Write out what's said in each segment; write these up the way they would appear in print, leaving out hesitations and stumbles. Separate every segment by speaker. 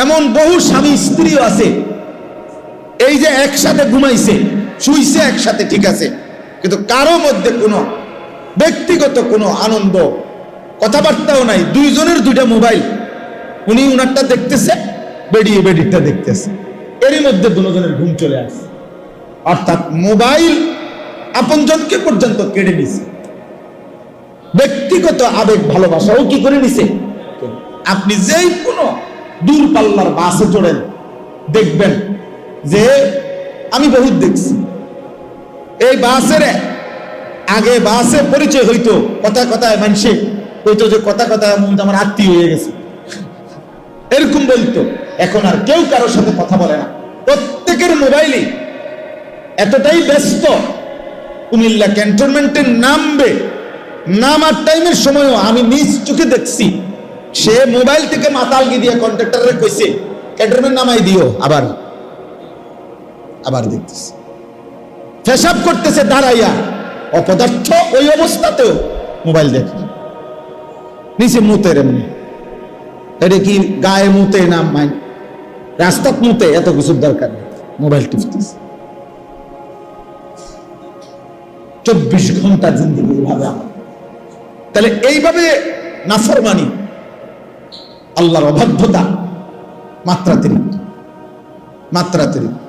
Speaker 1: এমন বহু স্বামী স্ত্রীও আছে, এই যে একসাথে ঘুমাইছে, শুইছে একসাথে, ঠিক আছে, কিন্তু কারো মধ্যে কোনো ব্যক্তিগত কোনো আনন্দ, কথাবার্তাও নাই, দুইজনের দুইটা মোবাইল, উনি উনারটা দেখতেছে, বেডিয়ে বেডিরটা দেখতেছে, এরই মধ্যে দুজনের ঘুম চলে আসে। অর্থাৎ মোবাইল আপনজনকে পর্যন্ত কেড়ে নিছে, ব্যক্তিগত আবেগ ভালোবাসাও কি করে নিছে। আপনি যেই কোনো দূরপাল্লার বাসে চড়েন, দেখবেন যে আমি বহুত দেখছি, এই বাসের আগে বাসে পরিচয় হইতো, কথা কথায় মানুষে হইতো যে কথা কথায় আমার আত্মীয় হয়ে গেছে, এরকম বলতো। এখন আর কেউ কারোর সাথে কথা বলে না, প্রত্যেকের মোবাইলে এতটাই ব্যস্ত। কুমিল্লা ক্যান্টনমেন্টে নামবে, নামার টাইমের সময়ও আমি নিজ চোখে দেখছি, সে মোবাইল থেকে মাতালগি দিয়ে কন্ট্রাক্টরে কইছে ক্যান্টনমেন্ট নামাই দিও, আবার আবার দেখতেছে, পেশাব করতেছে দাঁড়াইয়া, অপদার্থ ওই অবস্থাতেও মোবাইল দেখে, নিচে মুতের এমনি, এটা কি গায়ে মুতে না মাই রাস্তাত মুতে, এত কিছুর দরকার নেই, মোবাইল টিপতেছে। 24 ঘন্টা জিন্দগি এইভাবে আমার। তাহলে এইভাবে নাফরমানি, আল্লাহর অবাধ্যতা মাত্রাতিরিক্ত, মাত্রাতিরিক্ত।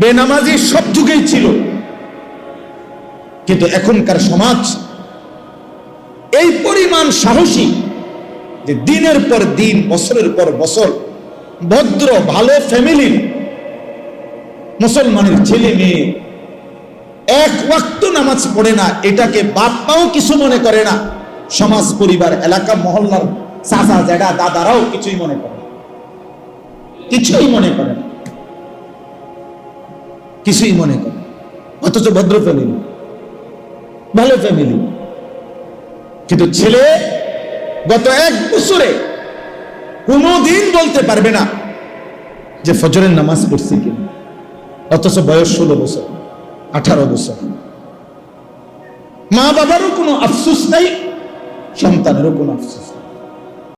Speaker 1: বেনামাজি সব যুগেই ছিল, কিন্তু এখনকার সমাজ এই পরিমাণ সাহসী যে দিনের পর দিন, বছরের পর বছর ভদ্র ভালো ফ্যামিলির মুসলমানের ছেলে মেয়ে এক ওয়াক্ত নামাজ পড়ে না, এটাকে বাপ মাও কিছু মনে করে না, সমাজ পরিবার এলাকা মহল্লার চাচা জ্যাঠা দাদারাও কিছুই মনে করে না, কিছুই মনে করে না, কিছুই মনে করে। অথচ ভদ্র ফ্যামিলি, ভালো ফ্যামিলি, কিন্তু ছেলে গত 1 বছরে কোনোদিন বলতে পারবে না যে ফজরের নামাজ পড়ছি কিনা, অথচ বয়স 16 বছর 18 বছর। মা বাবারও কোনো আফসোস নাই, সন্তানেরও কোনো আফসোস।